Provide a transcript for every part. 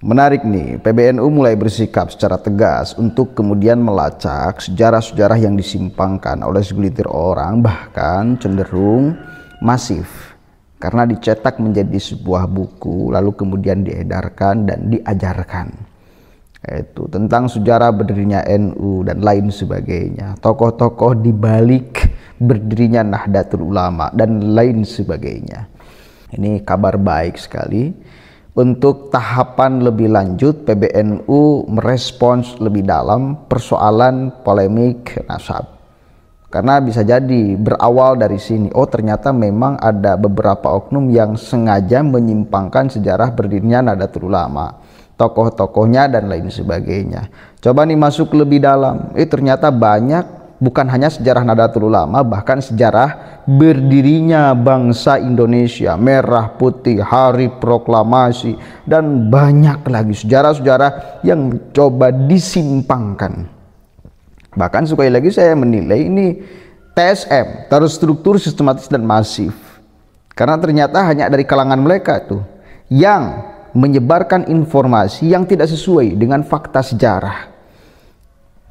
Menarik nih, PBNU mulai bersikap secara tegas untuk kemudian melacak sejarah-sejarah yang disimpangkan oleh segelintir orang, bahkan cenderung masif karena dicetak menjadi sebuah buku lalu kemudian diedarkan dan diajarkan, yaitu tentang sejarah berdirinya NU dan lain sebagainya, tokoh-tokoh di balik berdirinya Nahdlatul Ulama dan lain sebagainya. Ini kabar baik sekali. Untuk tahapan lebih lanjut, PBNU merespons lebih dalam persoalan polemik nasab. Karena bisa jadi berawal dari sini, oh ternyata memang ada beberapa oknum yang sengaja menyimpangkan sejarah berdirinya Nahdlatul Ulama, tokoh-tokohnya dan lain sebagainya. Coba nih masuk lebih dalam, ternyata banyak, bukan hanya sejarah Nahdlatul Ulama, bahkan sejarah berdirinya bangsa Indonesia, merah putih, hari proklamasi, dan banyak lagi sejarah-sejarah yang coba disimpangkan. Bahkan sekali lagi saya menilai ini TSM, terstruktur, sistematis dan masif, karena ternyata hanya dari kalangan mereka tuh yang menyebarkan informasi yang tidak sesuai dengan fakta sejarah.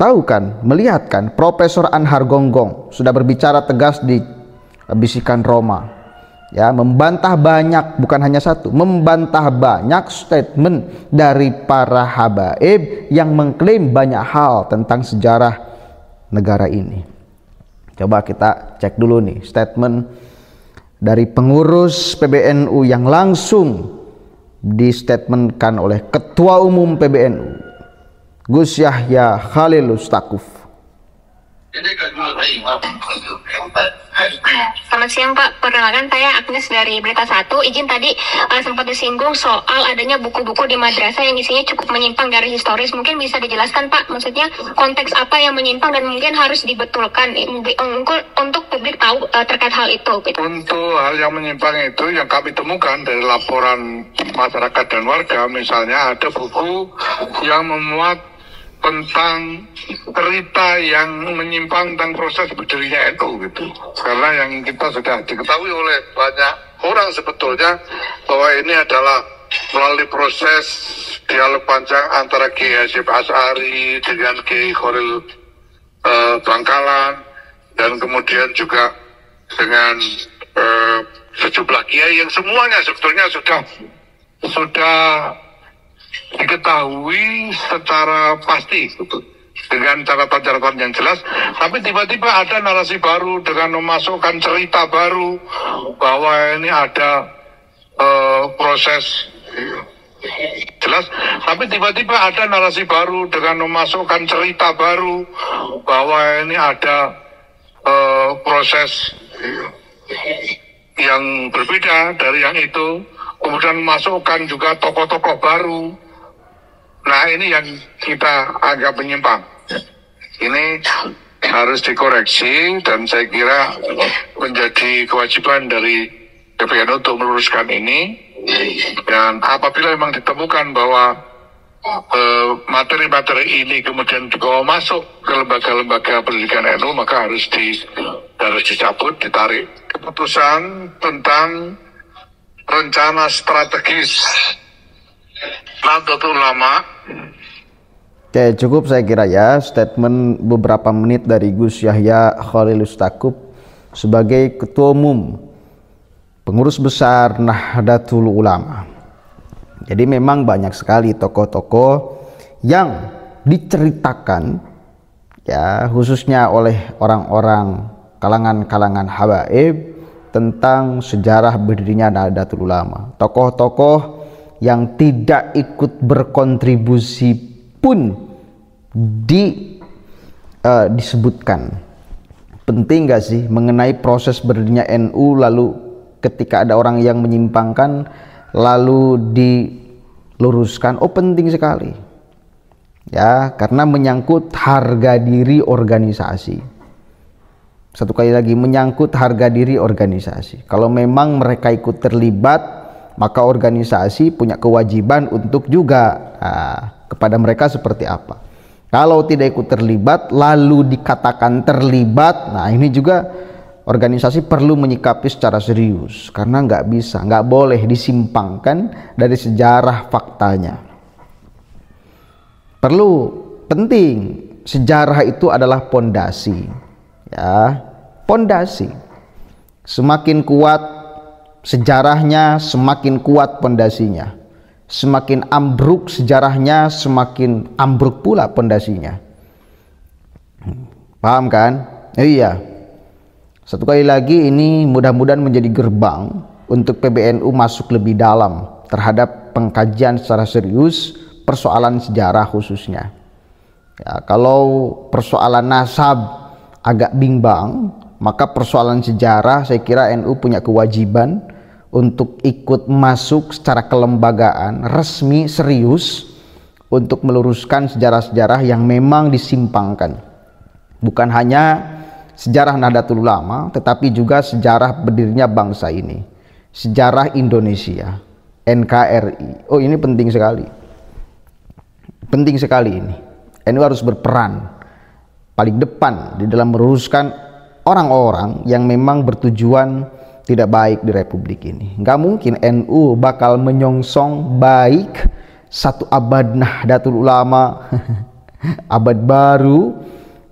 Tahu kan, melihat kan, Profesor Anhar Gonggong sudah berbicara tegas di Bisikan Roma, ya, membantah banyak, bukan hanya satu, membantah banyak statement dari para habaib yang mengklaim banyak hal tentang sejarah negara ini. Coba kita cek dulu nih statement dari pengurus PBNU yang langsung distatementkan oleh Ketua Umum PBNU Gus Yahya Khalilus Stakuf. Selamat siang Pak, perkenalkan saya Agnes dari Berita Satu. Izin tadi sempat disinggung soal adanya buku-buku di madrasah yang isinya cukup menyimpang dari historis. Mungkin bisa dijelaskan Pak, maksudnya konteks apa yang menyimpang dan mungkin harus dibetulkan untuk publik tahu terkait hal itu. Untuk hal yang menyimpang itu yang kami temukan dari laporan masyarakat dan warga, misalnya ada buku yang memuat tentang cerita yang menyimpang tentang proses berdirinya NU gitu. Karena yang kita sudah diketahui oleh banyak orang sebetulnya bahwa ini adalah melalui proses dialog panjang antara Kiai Hasyim Asy'ari dengan Kiai Khalil Bangkalan, dan kemudian juga dengan sejumlah kiai yang semuanya sebetulnya sudah diketahui secara pasti gitu, dengan catatan-catatan yang jelas, tapi tiba-tiba ada narasi baru dengan memasukkan cerita baru bahwa ini ada proses jelas, tapi tiba-tiba ada narasi baru dengan memasukkan cerita baru bahwa ini ada proses yang berbeda dari yang itu, kemudian memasukkan juga tokoh-tokoh baru. Nah, ini yang kita anggap menyimpang. Ini harus dikoreksi dan saya kira menjadi kewajiban dari PBNU untuk meluruskan ini. Dan apabila memang ditemukan bahwa materi-materi ini kemudian dibawa masuk ke lembaga-lembaga pendidikan NU, maka harus dicabut, ditarik. Keputusan tentang rencana strategis Nahdlatul Ulama. Oke, cukup saya kira ya statement beberapa menit dari Gus Yahya Khalilus Stakuf sebagai Ketua Umum Pengurus Besar Nahdlatul Ulama. Jadi memang banyak sekali tokoh-tokoh yang diceritakan ya, khususnya oleh orang-orang kalangan-kalangan habaib tentang sejarah berdirinya Nahdlatul Ulama. Tokoh-tokoh yang tidak ikut berkontribusi pun disebutkan. Penting gak sih mengenai proses berdirinya NU, lalu ketika ada orang yang menyimpangkan lalu diluruskan? Oh, penting sekali ya, karena menyangkut harga diri organisasi. Satu kali lagi, menyangkut harga diri organisasi. Kalau memang mereka ikut terlibat, maka organisasi punya kewajiban untuk juga kepada mereka seperti apa. Kalau tidak ikut terlibat lalu dikatakan terlibat, nah ini juga organisasi perlu menyikapi secara serius, karena nggak bisa, nggak boleh disimpangkan dari sejarah faktanya. Perlu, penting. Sejarah itu adalah pondasi, ya, pondasi. Semakin kuat sejarahnya, semakin kuat pondasinya. Semakin ambruk sejarahnya, semakin ambruk pula pondasinya. Paham kan? Iya. Satu kali lagi, ini mudah-mudahan menjadi gerbang untuk PBNU masuk lebih dalam terhadap pengkajian secara serius persoalan sejarah khususnya. Ya, kalau persoalan nasab agak bimbang, maka persoalan sejarah saya kira NU punya kewajiban untuk ikut masuk secara kelembagaan resmi serius untuk meluruskan sejarah-sejarah yang memang disimpangkan. Bukan hanya sejarah Nahdlatul Ulama, tetapi juga sejarah berdirinya bangsa ini, sejarah Indonesia, NKRI. Oh, ini penting sekali. Penting sekali ini. NU harus berperan paling depan di dalam meluruskan orang-orang yang memang bertujuan tidak baik di Republik ini. Nggak mungkin NU bakal menyongsong baik satu abad Nahdlatul Ulama, abad baru,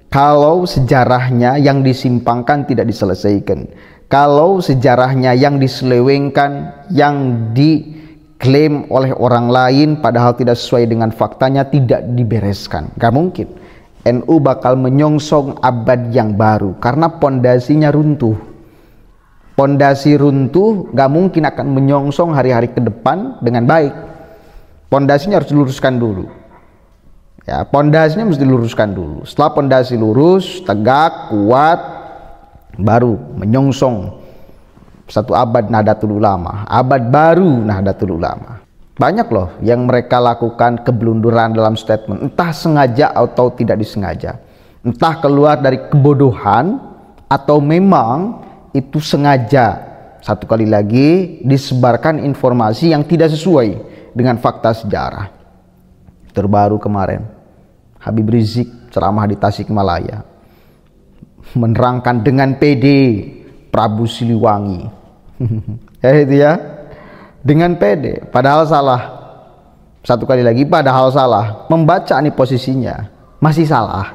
kalau sejarahnya yang disimpangkan tidak diselesaikan, kalau sejarahnya yang diselewengkan, yang diklaim oleh orang lain padahal tidak sesuai dengan faktanya tidak dibereskan. Gak mungkin NU bakal menyongsong abad yang baru karena pondasinya runtuh. Pondasi runtuh gak mungkin akan menyongsong hari-hari ke depan dengan baik. Pondasinya harus diluruskan dulu. Ya, pondasinya mesti diluruskan dulu. Setelah pondasi lurus, tegak, kuat, baru menyongsong satu abad Nahdlatul Ulama, abad baru Nahdlatul Ulama. Banyak loh yang mereka lakukan keblunduran dalam statement, entah sengaja atau tidak disengaja, entah keluar dari kebodohan atau memang itu sengaja. Satu kali lagi disebarkan informasi yang tidak sesuai dengan fakta sejarah. Terbaru kemarin Habib Rizik ceramah di Tasikmalaya menerangkan dengan PD Prabu Siliwangi. Ya itu ya, dengan PD, padahal salah. Satu kali lagi, padahal salah. Membaca nih posisinya masih salah.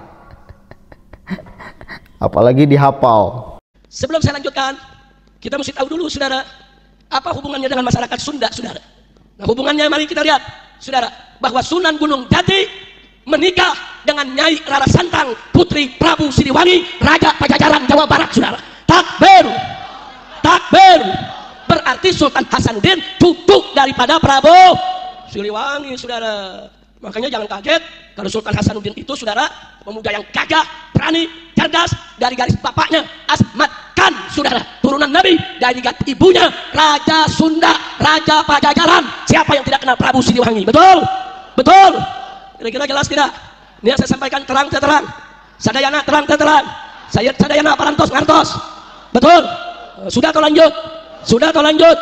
Apalagi dihafal. Sebelum saya lanjutkan, kita mesti tahu dulu saudara, apa hubungannya dengan masyarakat Sunda, saudara. Nah, hubungannya mari kita lihat, saudara, bahwa Sunan Gunung Jati menikah dengan Nyai Rara Santang, putri Prabu Siliwangi, Raja Pajajaran Jawa Barat, saudara. Takbir, takbir. Berarti Sultan Hasanuddin cucu daripada Prabu Siliwangi, saudara. Makanya jangan kaget kalau Sultan Hasanuddin itu, saudara, pemuda yang gagah, berani, cerdas, dari garis bapaknya Asmat Khan, saudara, turunan Nabi, dari garis ibunya Raja Sunda, Raja Pajajaran. Siapa yang tidak kenal Prabu Siliwangi? Betul? Betul? Kira-kira jelas tidak? Ini yang saya sampaikan terang-terang. Sadayana terang-terang. Saya sadayana parantos ngantos. Betul? Sudah atau lanjut? Sudah atau lanjut?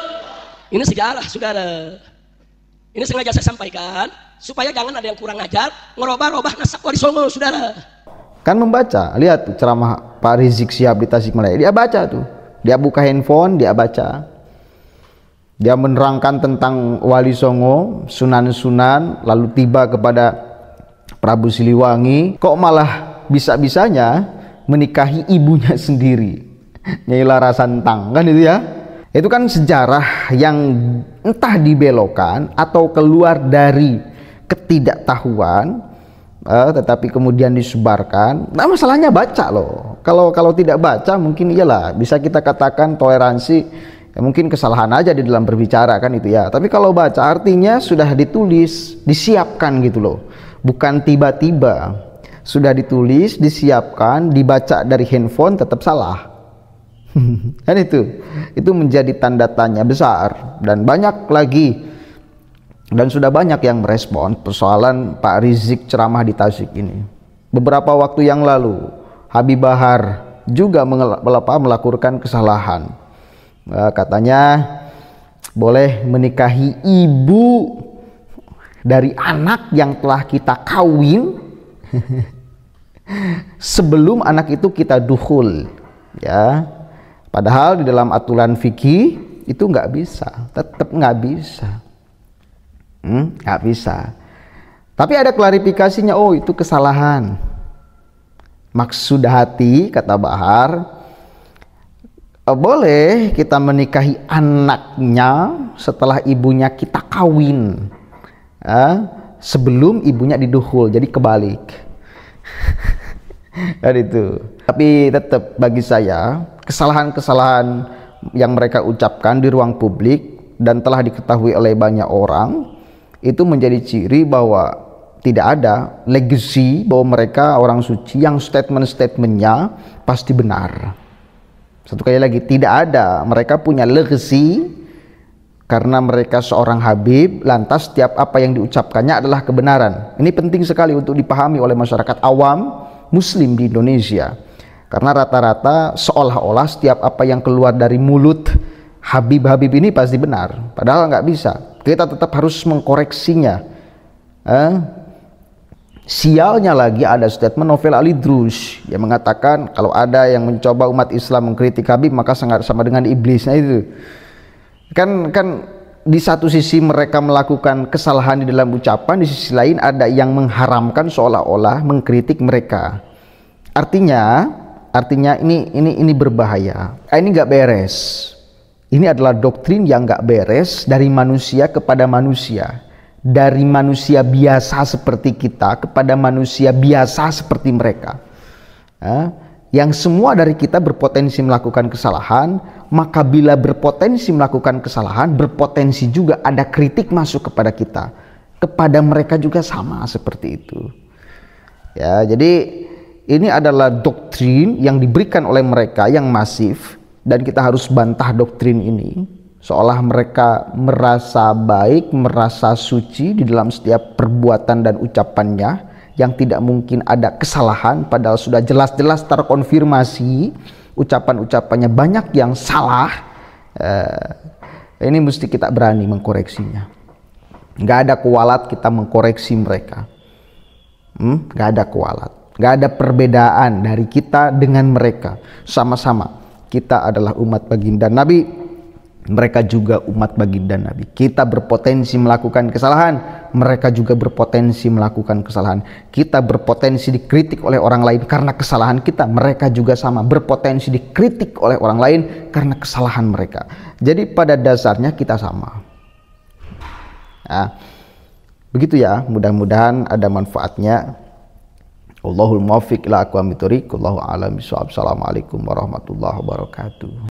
Ini sejarah, saudara. Ini sengaja saya sampaikan supaya jangan ada yang kurang ajar ngerubah-rubah nasab Wali Songo, saudara. Kan membaca, lihat tuh ceramah Pak Rizik Syihab di Tasikmalaya, dia baca tuh, dia buka handphone, dia baca, dia menerangkan tentang Wali Songo, sunan-sunan, lalu tiba kepada Prabu Siliwangi, kok malah bisa-bisanya menikahi ibunya sendiri, Nyai Rara Santang, kan itu ya. Itu kan sejarah yang entah dibelokkan atau keluar dari ketidaktahuan, tetapi kemudian disebarkan. Nah, masalahnya baca loh. Kalau tidak baca mungkin iyalah bisa kita katakan toleransi, ya mungkin kesalahan aja di dalam berbicara kan itu ya. Tapi kalau baca artinya sudah ditulis, disiapkan gitu loh. Bukan tiba-tiba. Sudah ditulis, disiapkan, dibaca dari handphone tetap salah. Kan itu menjadi tanda tanya besar, dan banyak lagi, dan sudah banyak yang merespon persoalan Pak Rizik ceramah di Tasik ini. Beberapa waktu yang lalu Habib Bahar juga melakukan kesalahan, katanya boleh menikahi ibu dari anak yang telah kita kawin sebelum anak itu kita dukhul, ya. Padahal di dalam aturan fikih itu nggak bisa, tetap nggak bisa, nggak bisa. Tapi ada klarifikasinya, oh itu kesalahan. Maksud hati, kata Bahar, boleh kita menikahi anaknya setelah ibunya kita kawin, sebelum ibunya diduhul, jadi kebalik. Dan itu. Tapi tetap bagi saya, kesalahan-kesalahan yang mereka ucapkan di ruang publik dan telah diketahui oleh banyak orang, itu menjadi ciri bahwa tidak ada legacy bahwa mereka orang suci yang statement-statementnya pasti benar. Satu kali lagi, tidak ada mereka punya legacy karena mereka seorang Habib, lantas setiap apa yang diucapkannya adalah kebenaran. Ini penting sekali untuk dipahami oleh masyarakat awam Muslim di Indonesia. Karena rata-rata seolah-olah setiap apa yang keluar dari mulut Habib-Habib ini pasti benar. Padahal nggak bisa. Kita tetap harus mengkoreksinya. Sialnya lagi ada statement Novel Ali Drus yang mengatakan kalau ada yang mencoba umat Islam mengkritik Habib maka sangat sama dengan iblisnya itu. Kan di satu sisi mereka melakukan kesalahan di dalam ucapan, di sisi lain ada yang mengharamkan seolah-olah mengkritik mereka. Artinya ini berbahaya. Ini nggak beres. Ini adalah doktrin yang nggak beres dari manusia kepada manusia. Dari manusia biasa seperti kita kepada manusia biasa seperti mereka, yang semua dari kita berpotensi melakukan kesalahan. Maka bila berpotensi melakukan kesalahan, berpotensi juga ada kritik masuk kepada kita, kepada mereka juga sama seperti itu. Ya, jadi ini adalah doktrin yang diberikan oleh mereka yang masif, dan kita harus bantah doktrin ini. Seolah mereka merasa baik, merasa suci di dalam setiap perbuatan dan ucapannya, yang tidak mungkin ada kesalahan, padahal sudah jelas-jelas terkonfirmasi ucapan-ucapannya banyak yang salah. Ini mesti kita berani mengkoreksinya. Nggak ada kualat kita mengkoreksi mereka. Nggak ada kualat, nggak ada perbedaan dari kita dengan mereka. Sama-sama kita adalah umat baginda Nabi. Mereka juga umat baginda Nabi. Kita berpotensi melakukan kesalahan, mereka juga berpotensi melakukan kesalahan. Kita berpotensi dikritik oleh orang lain karena kesalahan kita, mereka juga sama berpotensi dikritik oleh orang lain karena kesalahan mereka. Jadi pada dasarnya kita sama. Nah, begitu ya, mudah-mudahan ada manfaatnya. Allahul muwaffiq ila aqwamit thoriq. Wallahu a'lam bishawab. Assalamualaikum warahmatullahi wabarakatuh.